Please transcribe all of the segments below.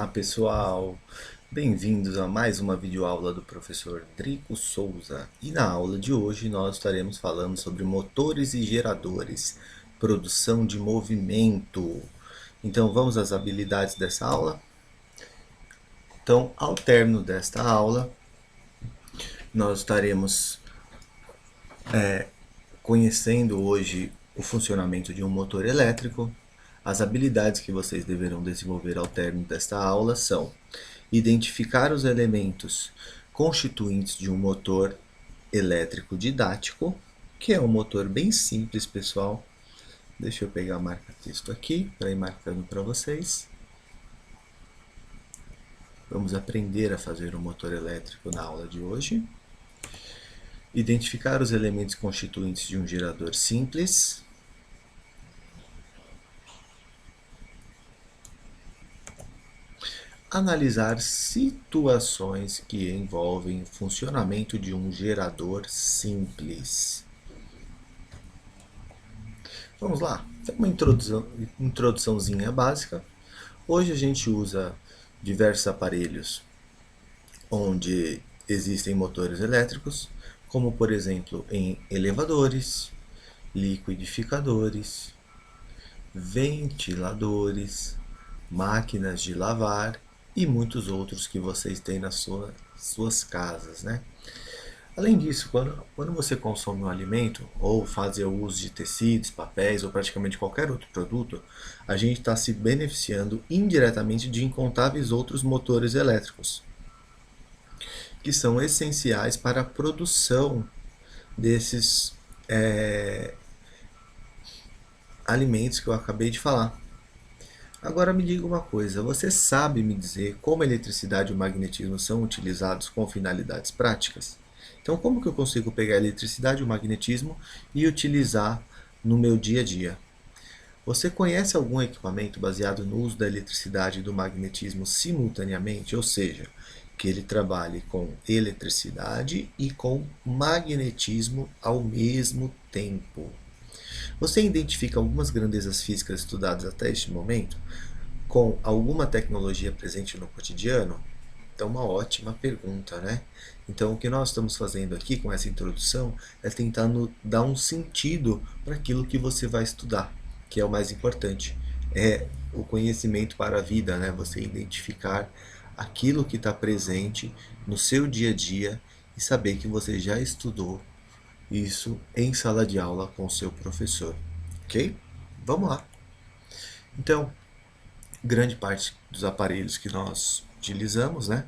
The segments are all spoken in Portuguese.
Olá pessoal, bem-vindos a mais uma videoaula do professor Drico Souza. E na aula de hoje nós estaremos falando sobre motores e geradores, produção de movimento. Então vamos às habilidades dessa aula? Então, ao término desta aula, nós estaremos conhecendo hoje o funcionamento de um motor elétrico. As habilidades que vocês deverão desenvolver ao término desta aula são identificar os elementos constituintes de um motor elétrico didático, que é um motor bem simples, pessoal. Deixa eu pegar a marca-texto aqui para ir marcando para vocês. Vamos aprender a fazer um motor elétrico na aula de hoje. Identificar os elementos constituintes de um gerador simples. Analisar situações que envolvem o funcionamento de um gerador simples. Vamos lá, uma introduçãozinha básica. Hoje a gente usa diversos aparelhos onde existem motores elétricos, como por exemplo em elevadores, liquidificadores, ventiladores, máquinas de lavar e muitos outros que vocês têm nas suas casas, né? Além disso, quando você consome um alimento ou faz o uso de tecidos, papéis ou praticamente qualquer outro produto, a gente está se beneficiando indiretamente de incontáveis outros motores elétricos, que são essenciais para a produção desses alimentos que eu acabei de falar. Agora me diga uma coisa, você sabe me dizer como a eletricidade e o magnetismo são utilizados com finalidades práticas? Então, como que eu consigo pegar a eletricidade e o magnetismo e utilizar no meu dia a dia? Você conhece algum equipamento baseado no uso da eletricidade e do magnetismo simultaneamente? Ou seja, que ele trabalhe com eletricidade e com magnetismo ao mesmo tempo. Você identifica algumas grandezas físicas estudadas até este momento com alguma tecnologia presente no cotidiano? Então, uma ótima pergunta, né? Então, o que nós estamos fazendo aqui com essa introdução é tentando dar um sentido para aquilo que você vai estudar, que é o mais importante. É o conhecimento para a vida, né? Você identificar aquilo que está presente no seu dia a dia e saber que você já estudou isso em sala de aula com o seu professor, ok? Vamos lá. Então, grande parte dos aparelhos que nós utilizamos, né,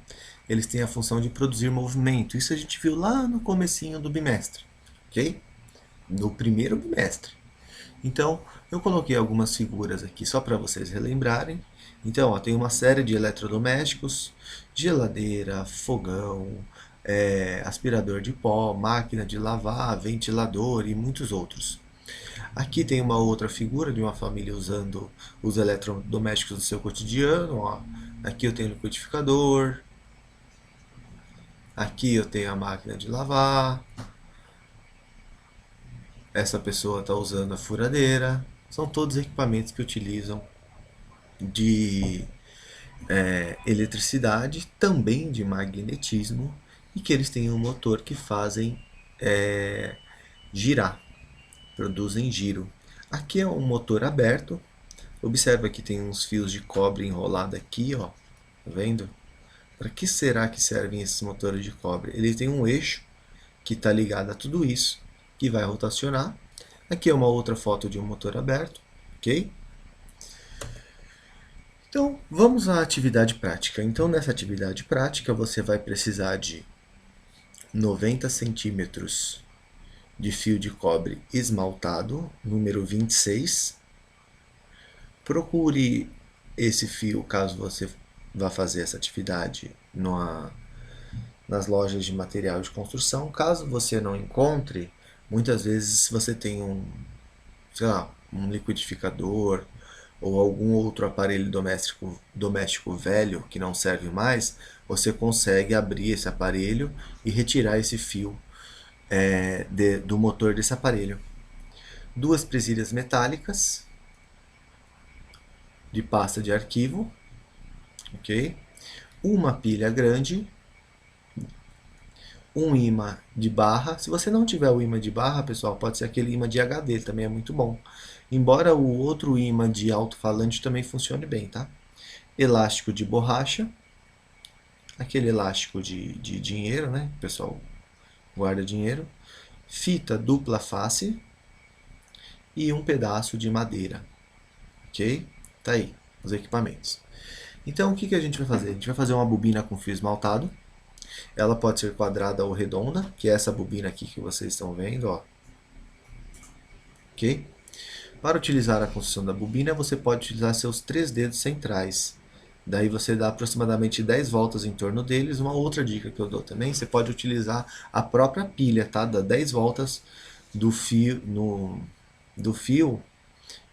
eles têm a função de produzir movimento. Isso a gente viu lá no comecinho do bimestre, ok? No primeiro bimestre. Então, eu coloquei algumas figuras aqui só para vocês relembrarem. Então, ó, tem uma série de eletrodomésticos, geladeira, fogão, aspirador de pó, máquina de lavar, ventilador e muitos outros. Aqui tem uma outra figura de uma família usando os eletrodomésticos do seu cotidiano. Ó. Aqui eu tenho o liquidificador. Aqui eu tenho a máquina de lavar. Essa pessoa está usando a furadeira. São todos equipamentos que utilizam de eletricidade, também de magnetismo, e que eles têm um motor que fazem girar, produzem giro. Aqui é um motor aberto. Observa que tem uns fios de cobre enrolado aqui, ó. Tá vendo? Para que será que servem esses motores de cobre? Eles têm um eixo que está ligado a tudo isso, que vai rotacionar. Aqui é uma outra foto de um motor aberto, ok? Então, vamos à atividade prática. Então, nessa atividade prática, você vai precisar de 90 centímetros de fio de cobre esmaltado, número 26. Procure esse fio caso você vá fazer essa atividade nas lojas de material de construção. Caso você não encontre, muitas vezes você tem sei lá, um liquidificador ou algum outro aparelho doméstico velho que não serve mais, você consegue abrir esse aparelho e retirar esse fio do motor desse aparelho. Duas presilhas metálicas de pasta de arquivo, ok? Uma pilha grande, um ímã de barra. Se você não tiver o ímã de barra, pessoal, pode ser aquele ímã de HD, também é muito bom. Embora o outro ímã de alto-falante também funcione bem, tá? Elástico de borracha, aquele elástico de dinheiro, né? O pessoal guarda dinheiro. Fita dupla face e um pedaço de madeira, ok? Tá aí, os equipamentos. Então, o que a gente vai fazer? A gente vai fazer uma bobina com fio esmaltado. Ela pode ser quadrada ou redonda, que é essa bobina aqui que vocês estão vendo, ó. Ok? Para utilizar a construção da bobina, você pode utilizar seus 3 dedos centrais. Daí você dá aproximadamente 10 voltas em torno deles. Uma outra dica que eu dou também, você pode utilizar a própria pilha, tá? Dá 10 voltas do fio, do fio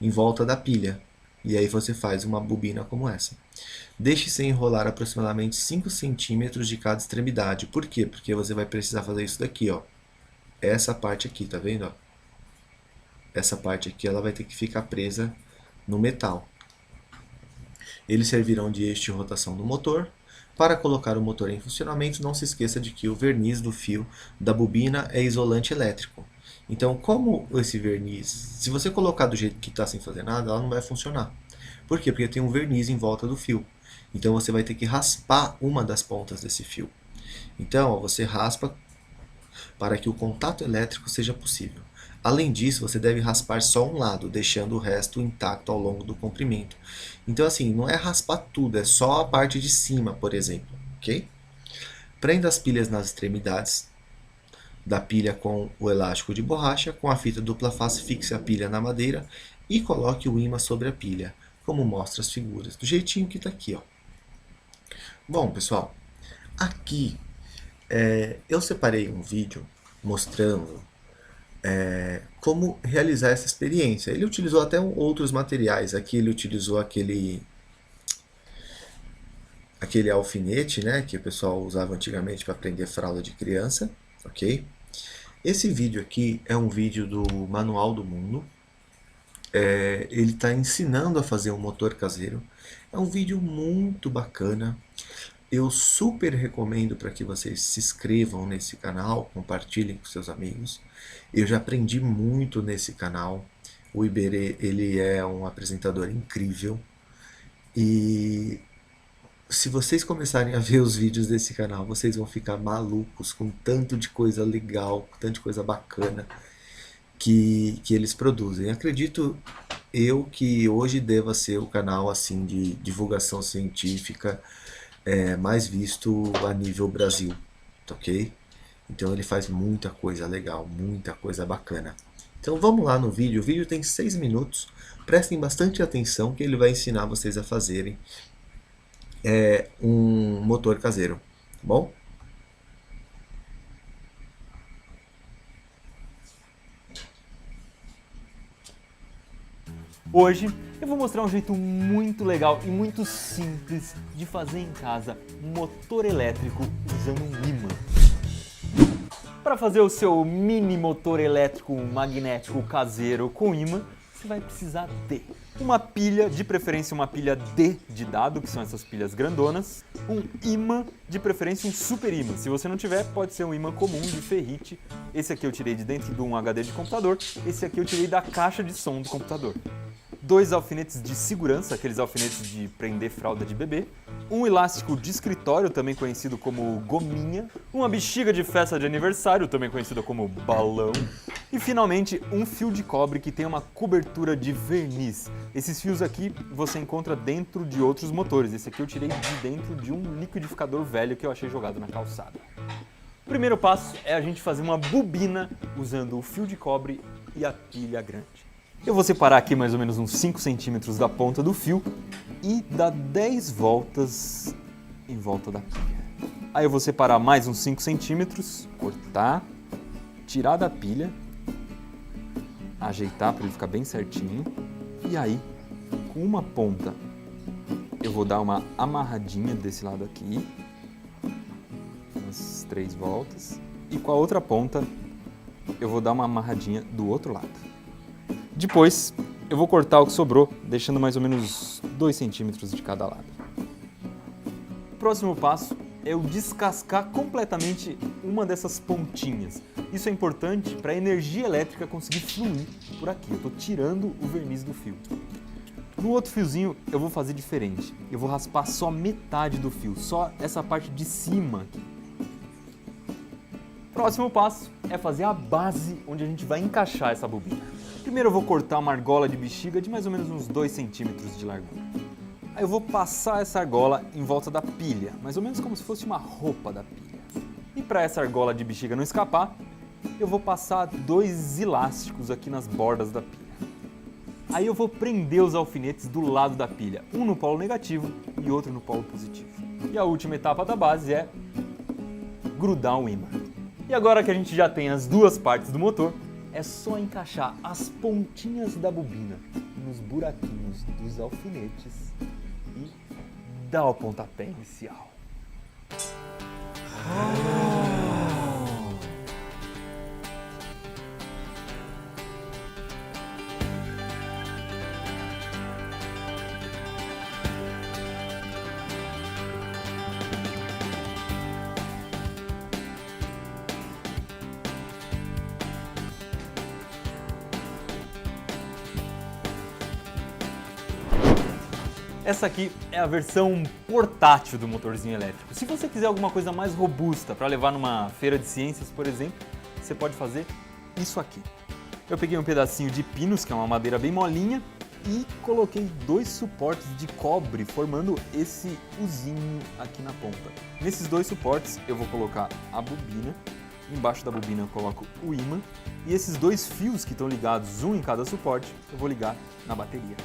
em volta da pilha. E aí você faz uma bobina como essa. Deixe-se enrolar aproximadamente 5 centímetros de cada extremidade. Por quê? Porque você vai precisar fazer isso daqui, ó. Essa parte aqui, tá vendo? Ó? Essa parte aqui ela vai ter que ficar presa no metal. Eles servirão de eixo de rotação do motor. Para colocar o motor em funcionamento, não se esqueça de que o verniz do fio da bobina é isolante elétrico. Então, como esse verniz, se você colocar do jeito que está sem fazer nada, ela não vai funcionar. Por quê? Porque tem um verniz em volta do fio. Então, você vai ter que raspar uma das pontas desse fio. Então, ó, você raspa para que o contato elétrico seja possível. Além disso, você deve raspar só um lado, deixando o resto intacto ao longo do comprimento. Então, assim, não é raspar tudo, é só a parte de cima, por exemplo, ok? Prenda as pilhas nas extremidades da pilha com o elástico de borracha. Com a fita dupla face, fixe a pilha na madeira e coloque o ímã sobre a pilha, como mostra as figuras, do jeitinho que está aqui, ó. Bom, pessoal, aqui eu separei um vídeo mostrando como realizar essa experiência. Ele utilizou até outros materiais. Aqui ele utilizou aquele alfinete, né, que o pessoal usava antigamente para prender fralda de criança, ok? Esse vídeo aqui é um vídeo do Manual do Mundo. Ele está ensinando a fazer um motor caseiro. É um vídeo muito bacana. Eu super recomendo para que vocês se inscrevam nesse canal, compartilhem com seus amigos. Eu já aprendi muito nesse canal. O Iberê, ele é um apresentador incrível. E se vocês começarem a ver os vídeos desse canal, vocês vão ficar malucos com tanto de coisa legal, tanto de coisa bacana que eles produzem. Acredito eu que hoje deva ser o canal assim de divulgação científica mais visto a nível Brasil, ok? Então ele faz muita coisa legal, muita coisa bacana. Então vamos lá no vídeo. O vídeo tem 6 minutos. Prestem bastante atenção que ele vai ensinar vocês a fazerem um motor caseiro, tá bom? Hoje eu vou mostrar um jeito muito legal e muito simples de fazer em casa um motor elétrico usando um ímã. Para fazer o seu mini motor elétrico magnético caseiro com ímã, você vai precisar de uma pilha, de preferência uma pilha D de dado, que são essas pilhas grandonas, um ímã, de preferência um super ímã. Se você não tiver, pode ser um ímã comum de ferrite. Esse aqui eu tirei de dentro de um HD de computador, esse aqui eu tirei da caixa de som do computador. 2 alfinetes de segurança, aqueles alfinetes de prender fralda de bebê, um elástico de escritório, também conhecido como gominha, uma bexiga de festa de aniversário, também conhecida como balão, e finalmente um fio de cobre que tem uma cobertura de verniz. Esses fios aqui você encontra dentro de outros motores, esse aqui eu tirei de dentro de um liquidificador velho que eu achei jogado na calçada. O primeiro passo é a gente fazer uma bobina usando o fio de cobre e a pilha grande. Eu vou separar aqui mais ou menos uns 5 centímetros da ponta do fio e dar 10 voltas em volta da pilha. Aí eu vou separar mais uns 5 centímetros, cortar, tirar da pilha, ajeitar para ele ficar bem certinho. E aí, com uma ponta, eu vou dar uma amarradinha desse lado aqui, umas 3 voltas. E com a outra ponta, eu vou dar uma amarradinha do outro lado. Depois, eu vou cortar o que sobrou, deixando mais ou menos 2 centímetros de cada lado. próximo passo é eu descascar completamente uma dessas pontinhas. Isso é importante para a energia elétrica conseguir fluir por aqui. Eu estou tirando o verniz do fio. No outro fiozinho eu vou fazer diferente. Eu vou raspar só metade do fio, só essa parte de cima aqui. Próximo passo é fazer a base onde a gente vai encaixar essa bobina. Primeiro eu vou cortar uma argola de bexiga de mais ou menos uns 2 centímetros de largura. Aí eu vou passar essa argola em volta da pilha, mais ou menos como se fosse uma roupa da pilha. E para essa argola de bexiga não escapar, eu vou passar 2 elásticos aqui nas bordas da pilha. Aí eu vou prender os alfinetes do lado da pilha, um no polo negativo e outro no polo positivo. E a última etapa da base é grudar o ímã. E agora que a gente já tem as duas partes do motor, é só encaixar as pontinhas da bobina nos buraquinhos dos alfinetes e dar o pontapé inicial. Essa aqui é a versão portátil do motorzinho elétrico. Se você quiser alguma coisa mais robusta para levar numa feira de ciências, por exemplo, você pode fazer isso aqui. Eu peguei um pedacinho de pinus, que é uma madeira bem molinha, e coloquei 2 suportes de cobre formando esse uzinho aqui na ponta. Nesses 2 suportes eu vou colocar a bobina, embaixo da bobina eu coloco o ímã, e esses 2 fios que estão ligados, um em cada suporte, eu vou ligar na bateria.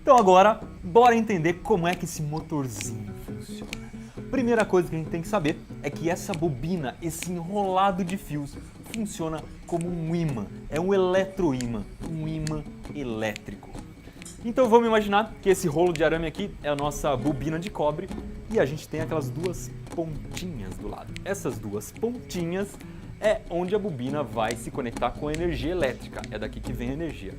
Então agora, bora entender como é que esse motorzinho funciona. Primeira coisa que a gente tem que saber é que essa bobina, esse enrolado de fios, funciona como um ímã. É um eletroímã, um ímã elétrico. Então vamos imaginar que esse rolo de arame aqui é a nossa bobina de cobre e a gente tem aquelas 2 pontinhas do lado. Essas 2 pontinhas é onde a bobina vai se conectar com a energia elétrica, é daqui que vem a energia.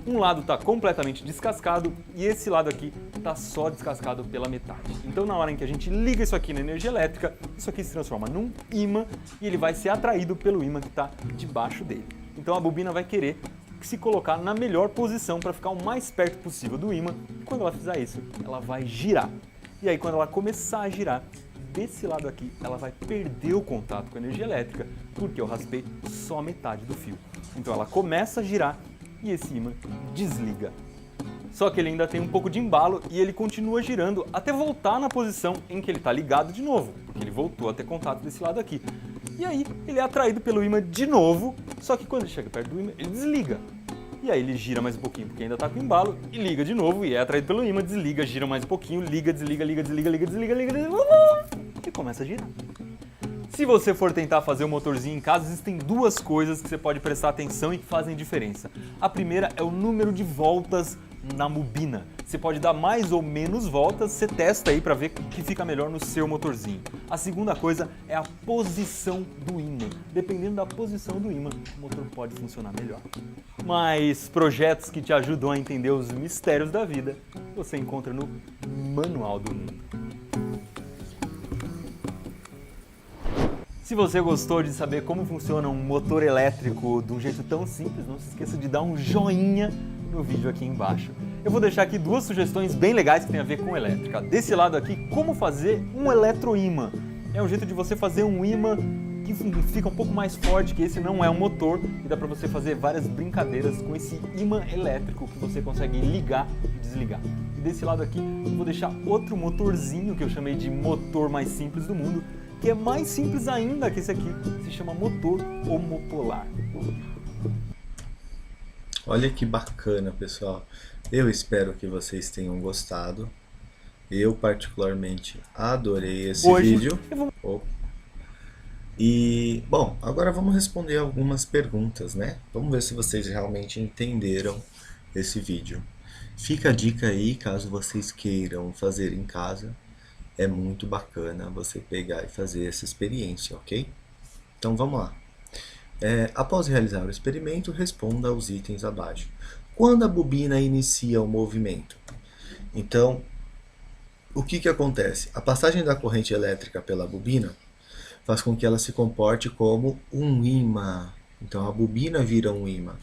Um lado está completamente descascado e esse lado aqui está só descascado pela metade. Então na hora em que a gente liga isso aqui na energia elétrica, isso aqui se transforma num ímã e ele vai ser atraído pelo ímã que está debaixo dele. Então a bobina vai querer se colocar na melhor posição para ficar o mais perto possível do ímã e quando ela fizer isso, ela vai girar. E aí quando ela começar a girar, desse lado aqui ela vai perder o contato com a energia elétrica porque eu raspei só metade do fio. Então ela começa a girar e esse ímã desliga. Só que ele ainda tem um pouco de embalo e ele continua girando até voltar na posição em que ele está ligado de novo, porque ele voltou a ter contato desse lado aqui. E aí ele é atraído pelo ímã de novo, só que quando ele chega perto do ímã, ele desliga. E aí ele gira mais um pouquinho porque ainda está com embalo e liga de novo e é atraído pelo ímã, desliga, gira mais um pouquinho, liga, desliga, liga, desliga, liga, desliga, liga, e começa a girar. Se você for tentar fazer um motorzinho em casa, existem 2 coisas que você pode prestar atenção e que fazem diferença. A primeira é o número de voltas na bobina. Você pode dar mais ou menos voltas, você testa aí para ver o que fica melhor no seu motorzinho. A segunda coisa é a posição do ímã. Dependendo da posição do ímã, o motor pode funcionar melhor. Mas projetos que te ajudam a entender os mistérios da vida, você encontra no Manual do Mundo. Se você gostou de saber como funciona um motor elétrico de um jeito tão simples, não se esqueça de dar um joinha no vídeo aqui embaixo. Eu vou deixar aqui 2 sugestões bem legais que tem a ver com elétrica. Desse lado aqui, como fazer um eletroímã. É um jeito de você fazer um ímã que fica um pouco mais forte, que esse não é um motor, e dá para você fazer várias brincadeiras com esse ímã elétrico que você consegue ligar e desligar. E desse lado aqui, eu vou deixar outro motorzinho que eu chamei de motor mais simples do mundo, que é mais simples ainda que esse aqui, se chama motor homopolar. Olha que bacana, pessoal. Eu espero que vocês tenham gostado. Eu particularmente adorei esse vídeo. E, bom, agora vamos responder algumas perguntas, né? Vamos ver se vocês realmente entenderam esse vídeo. Fica a dica aí, caso vocês queiram fazer em casa, é muito bacana você pegar e fazer essa experiência, ok? Então vamos lá. Após realizar o experimento, responda aos itens abaixo. Quando a bobina inicia o movimento? Então, o que acontece? A passagem da corrente elétrica pela bobina faz com que ela se comporte como um ímã. Então a bobina vira um ímã.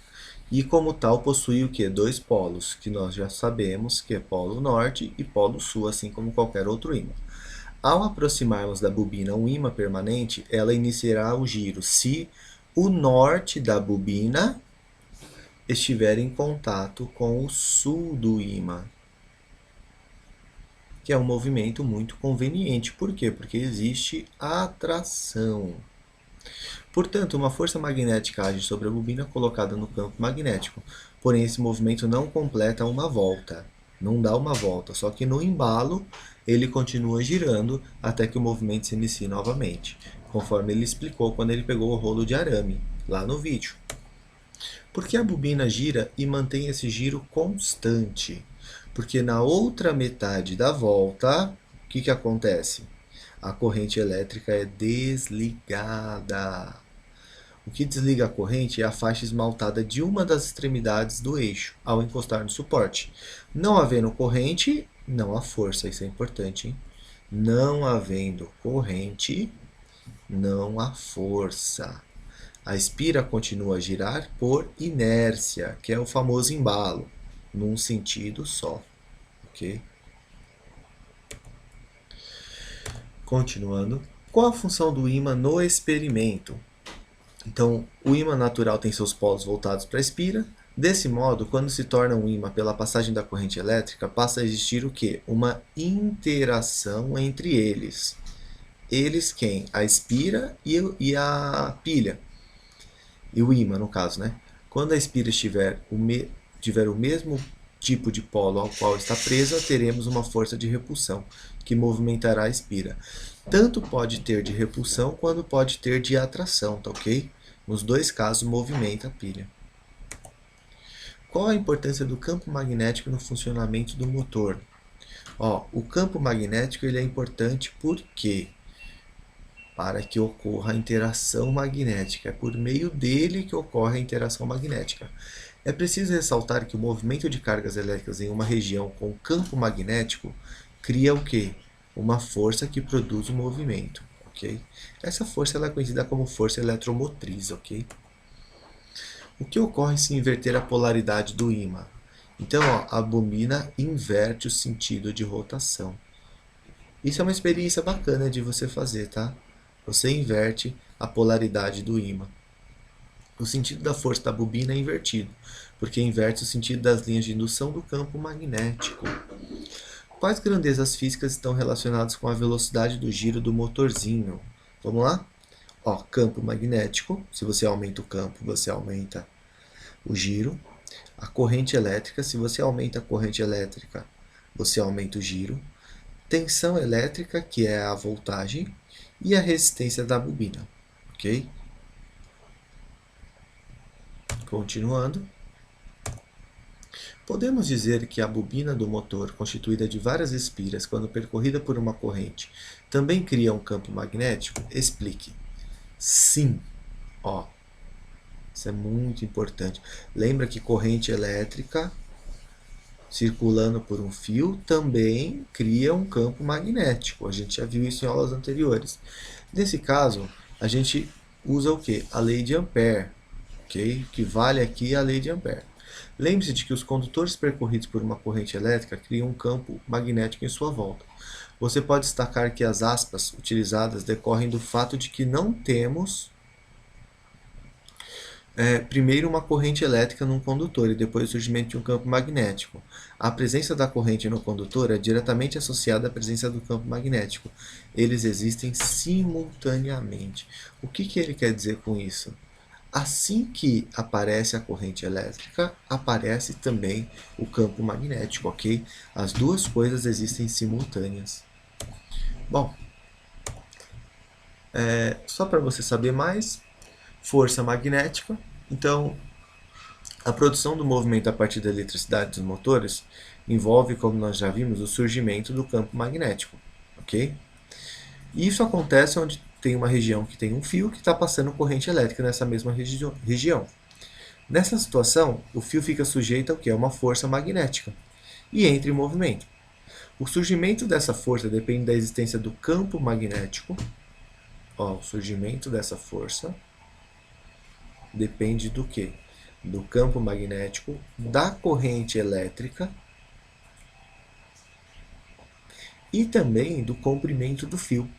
E como tal possui o que? Dois polos, que nós já sabemos que é polo norte e polo sul, assim como qualquer outro ímã. Ao aproximarmos da bobina um ímã permanente, ela iniciará o giro se o norte da bobina estiver em contato com o sul do ímã, que é um movimento muito conveniente. Por quê? Porque existe atração. Portanto, uma força magnética age sobre a bobina colocada no campo magnético. Porém, esse movimento não completa uma volta, não dá uma volta, só que no embalo ele continua girando até que o movimento se inicie novamente, conforme ele explicou quando ele pegou o rolo de arame, lá no vídeo. Porque a bobina gira e mantém esse giro constante? Porque na outra metade da volta, o que acontece? A corrente elétrica é desligada. O que desliga a corrente é a faixa esmaltada de uma das extremidades do eixo ao encostar no suporte. Não havendo corrente, não há força. Isso é importante, hein? Não havendo corrente, não há força. A espira continua a girar por inércia, que é o famoso embalo, num sentido só, ok? Continuando. Qual a função do ímã no experimento? Então, o ímã natural tem seus polos voltados para a espira. Desse modo, quando se torna um ímã pela passagem da corrente elétrica, passa a existir o quê? Uma interação entre eles. Eles quem? A espira e a pilha. E o ímã, no caso, né? Quando a espira tiver o mesmo tipo de polo ao qual está presa, teremos uma força de repulsão, que movimentará a espira. Tanto pode ter de repulsão, quanto pode ter de atração, tá ok? Nos dois casos, movimenta a pilha. Qual a importância do campo magnético no funcionamento do motor? O campo magnético ele é importante porque para que ocorra a interação magnética. É por meio dele que ocorre a interação magnética. É preciso ressaltar que o movimento de cargas elétricas em uma região com campo magnético cria o quê? Uma força que produz o movimento, ok? Essa força ela é conhecida como força eletromotriz, ok? O que ocorre se inverter a polaridade do ímã? Então, a bobina inverte o sentido de rotação. Isso é uma experiência bacana de você fazer, tá? Você inverte a polaridade do ímã. O sentido da força da bobina é invertido, porque inverte o sentido das linhas de indução do campo magnético. Quais grandezas físicas estão relacionadas com a velocidade do giro do motorzinho? Vamos lá? Campo magnético. Se você aumenta o campo, você aumenta o giro. A corrente elétrica. Se você aumenta a corrente elétrica, você aumenta o giro. Tensão elétrica, que é a voltagem, e a resistência da bobina, ok? Continuando. Podemos dizer que a bobina do motor, constituída de várias espiras, quando percorrida por uma corrente, também cria um campo magnético? Explique. Sim. Isso é muito importante. Lembra que corrente elétrica circulando por um fio também cria um campo magnético. A gente já viu isso em aulas anteriores. Nesse caso, a gente usa o que? A lei de Ampère, ok? Que vale aqui a lei de Ampère. Lembre-se de que os condutores percorridos por uma corrente elétrica criam um campo magnético em sua volta. Você pode destacar que as aspas utilizadas decorrem do fato de que não temos primeiro uma corrente elétrica num condutor e depois o surgimento de um campo magnético. A presença da corrente no condutor é diretamente associada à presença do campo magnético. Eles existem simultaneamente. O que ele quer dizer com isso? Assim que aparece a corrente elétrica, aparece também o campo magnético, ok? As duas coisas existem simultâneas. Bom, só para você saber mais, força magnética. Então, A produção do movimento a partir da eletricidade dos motores envolve, como nós já vimos, o surgimento do campo magnético, ok? E isso acontece onde tem uma região que tem um fio que está passando corrente elétrica nessa mesma região. Nessa situação, o fio fica sujeito ao que? A uma força magnética e entra em movimento. O surgimento dessa força depende da existência do campo magnético. Ó, o surgimento dessa força depende do quê? Do campo magnético, da corrente elétrica e também do comprimento do fio.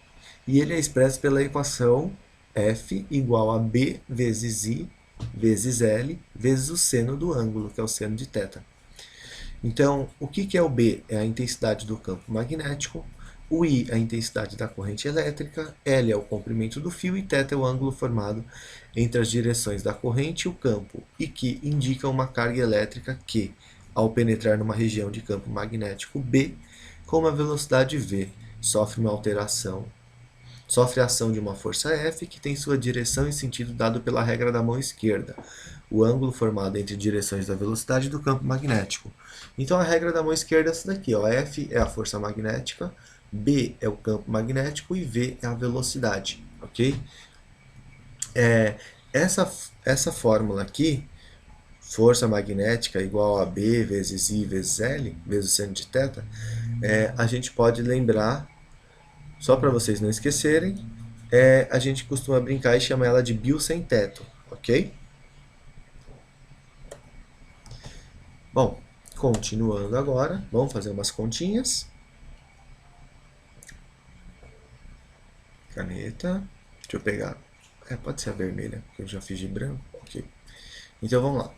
E ele é expresso pela equação F igual a B vezes I vezes L vezes o seno do ângulo, que é o seno de θ. Então, o que é o B? É a intensidade do campo magnético, o I é a intensidade da corrente elétrica, L é o comprimento do fio e θ é o ângulo formado entre as direções da corrente e o campo, e que indica uma carga elétrica que, ao penetrar numa região de campo magnético B, com uma velocidade v, sofre a ação de uma força F que tem sua direção e sentido dado pela regra da mão esquerda, o ângulo formado entre direções da velocidade do campo magnético. Então a regra da mão esquerda é essa daqui, ó. F é a força magnética, B é o campo magnético e V é a velocidade, ok? Essa fórmula aqui, força magnética igual a B vezes I vezes L, vezes o seno de θ, a gente pode lembrar, só para vocês não esquecerem, a gente costuma brincar e chama ela de bio sem teto, ok? Bom, continuando agora, vamos fazer umas continhas. Caneta, deixa eu pegar, pode ser a vermelha, que eu já fiz de branco, ok? Então vamos lá.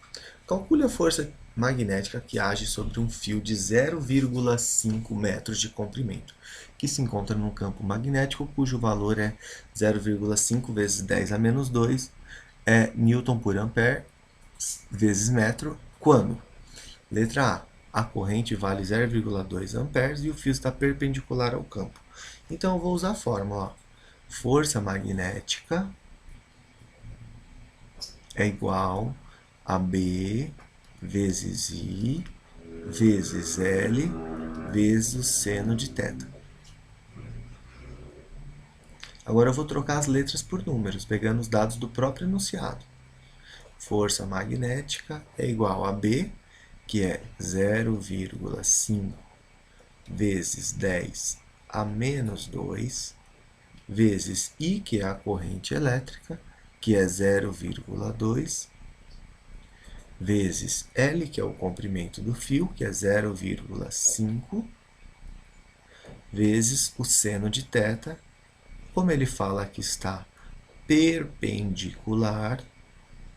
Calcule a força magnética que age sobre um fio de 0,5 metros de comprimento, que se encontra num campo magnético cujo valor é 0,5 vezes 10 a menos 2 Newton por ampere vezes metro, quando? Letra A. A corrente vale 0,2 amperes e o fio está perpendicular ao campo. Então eu vou usar a fórmula. Ó. Força magnética é igual a B vezes I vezes L vezes o seno de θ. Agora eu vou trocar as letras por números, pegando os dados do próprio enunciado. Força magnética é igual a B, que é 0,5 vezes 10 a menos 2, vezes I, que é a corrente elétrica, que é 0,2, vezes L, que é o comprimento do fio, que é 0,5, vezes o seno de θ. Como ele fala que está perpendicular,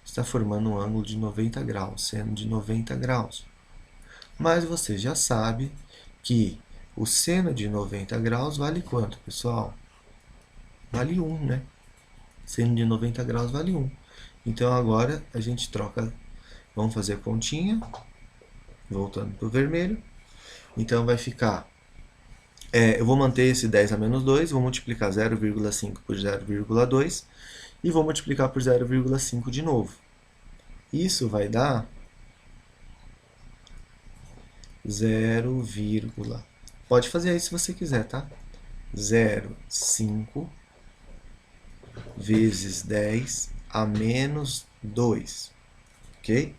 está formando um ângulo de 90 graus, seno de 90 graus. Mas você já sabe que o seno de 90 graus vale quanto, pessoal? Vale 1, né? Seno de 90 graus vale 1. Então agora a gente troca, vamos fazer a continha, voltando para o vermelho. Então vai ficar, eu vou manter esse 10 a menos 2, vou multiplicar 0,5 por 0,2 e vou multiplicar por 0,5 de novo. Isso vai dar 0, pode fazer aí se você quiser, tá? 0,5 vezes 10 a menos 2, ok?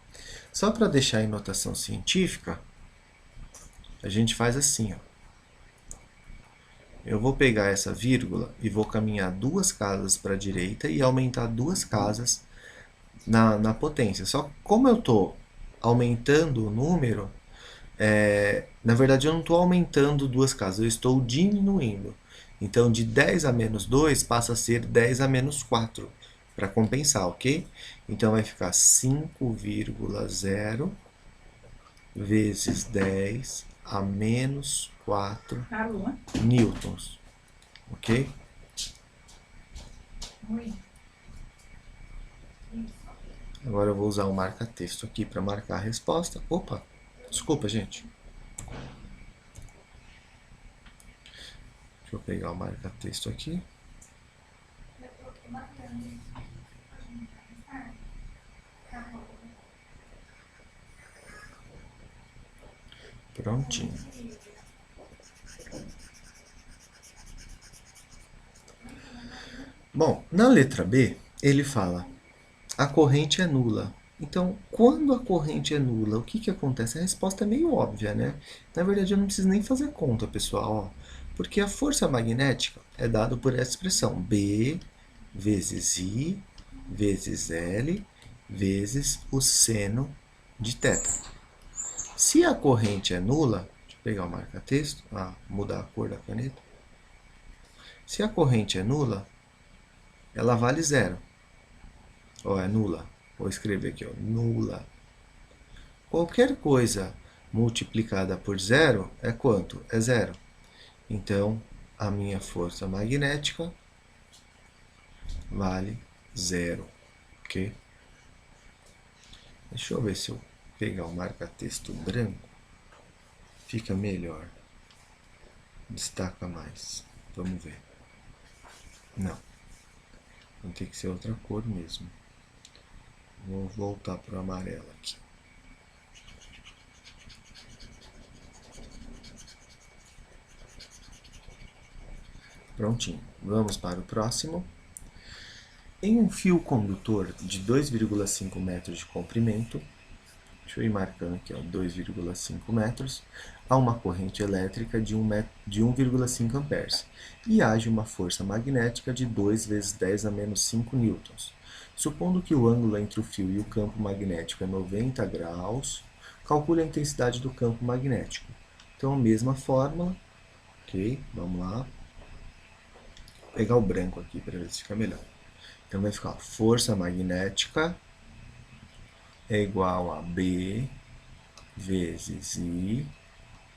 Só para deixar em notação científica, a gente faz assim, ó. Eu vou pegar essa vírgula e vou caminhar 2 casas para a direita e aumentar 2 casas na potência. Só que como eu estou aumentando o número, na verdade eu não estou aumentando 2 casas, eu estou diminuindo. Então, de 10 a menos 2 passa a ser 10 a menos 4, para compensar, ok? Então, vai ficar 5,0 vezes 10 a menos 4 newtons, ok? Agora eu vou usar o marca-texto aqui para marcar a resposta. Opa, desculpa, gente. Deixa eu pegar o marca-texto aqui. Prontinho. Bom, na letra B, ele fala, a corrente é nula. Então, quando a corrente é nula, o que acontece? A resposta é meio óbvia, né? Na verdade, eu não preciso nem fazer conta, pessoal, ó, porque a força magnética é dada por essa expressão, B vezes I vezes L vezes o seno de θ. Se a corrente é nula, deixa eu pegar o marca-texto, mudar a cor da caneta. Se a corrente é nula, ela vale zero. Ó, é nula. Vou escrever aqui, ó, nula. Qualquer coisa multiplicada por zero é quanto? É zero. Então, a minha força magnética vale zero. Ok? Deixa eu ver se eu pegar o marca-texto branco, fica melhor. Destaca mais. Vamos ver. Não. Vai ter que ser outra cor mesmo. Vou voltar para o amarelo aqui. Prontinho. Vamos para o próximo. Em um fio condutor de 2,5 metros de comprimento, deixa eu ir marcando aqui, 2,5 metros, há uma corrente elétrica de 1,5 amperes e age uma força magnética de 2 vezes 10 a menos 5 newtons. Supondo que o ângulo entre o fio e o campo magnético é 90 graus, calcule a intensidade do campo magnético. Então, a mesma fórmula, ok? Vamos lá. Vou pegar o branco aqui para ver se fica melhor. Então, vai ficar força magnética é igual a B vezes I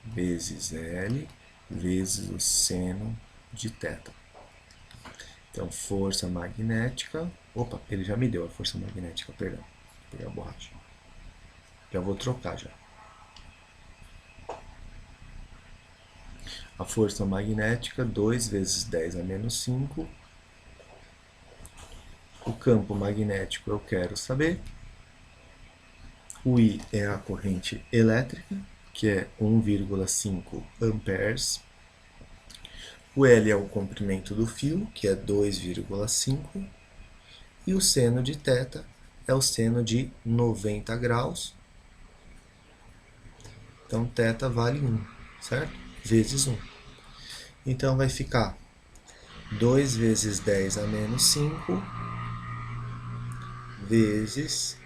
vezes L vezes o seno de θ. Então, força magnética... Opa, ele já me deu a força magnética, perdão. Vou pegar a borracha. Já vou trocar já. A força magnética, 2 vezes 10 a menos 5. O campo magnético eu quero saber. O I é a corrente elétrica, que é 1,5 amperes. O L é o comprimento do fio, que é 2,5. E o seno de θ é o seno de 90 graus. Então, θ vale 1, certo? Vezes 1. Então, vai ficar 2 vezes 10 a menos 5 vezes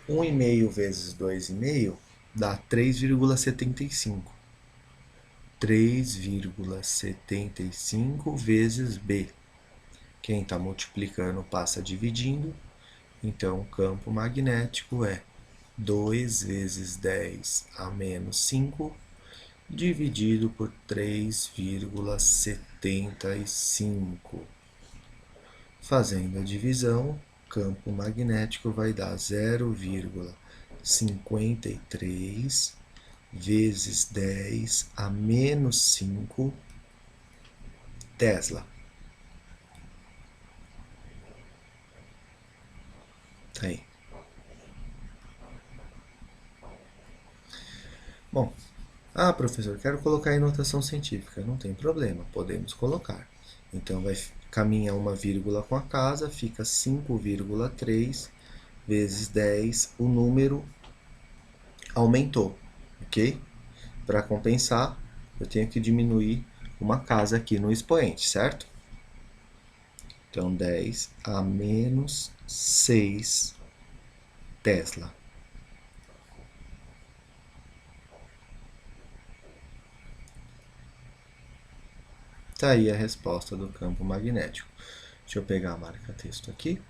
1,5 vezes 2,5 dá 3,75. 3,75 vezes B. Quem está multiplicando passa dividindo. Então, o campo magnético é 2 vezes 10 a menos 5 dividido por 3,75. Fazendo a divisão, o campo magnético vai dar 0,53 vezes 10 a menos 5 Tesla. Tá aí. Bom, professor, quero colocar em notação científica. Não tem problema, podemos colocar. Então, vai caminhar uma vírgula com a casa, fica 5,3 vezes 10, o número aumentou, ok? Para compensar, eu tenho que diminuir uma casa aqui no expoente, certo? Então, 10 a menos 6 Tesla. Tá aí a resposta do campo magnético. Deixa eu pegar a marca-texto aqui.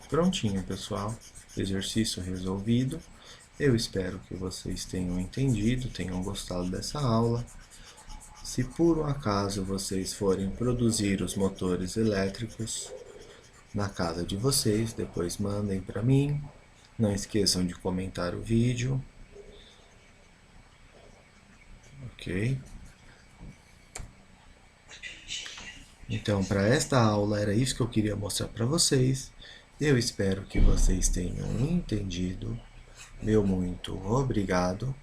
Prontinho, pessoal. Exercício resolvido. Eu espero que vocês tenham entendido, tenham gostado dessa aula. Se por um acaso vocês forem produzir os motores elétricos na casa de vocês, depois mandem para mim. Não esqueçam de comentar o vídeo. Ok? Então, para esta aula era isso que eu queria mostrar para vocês. Eu espero que vocês tenham entendido. Meu muito obrigado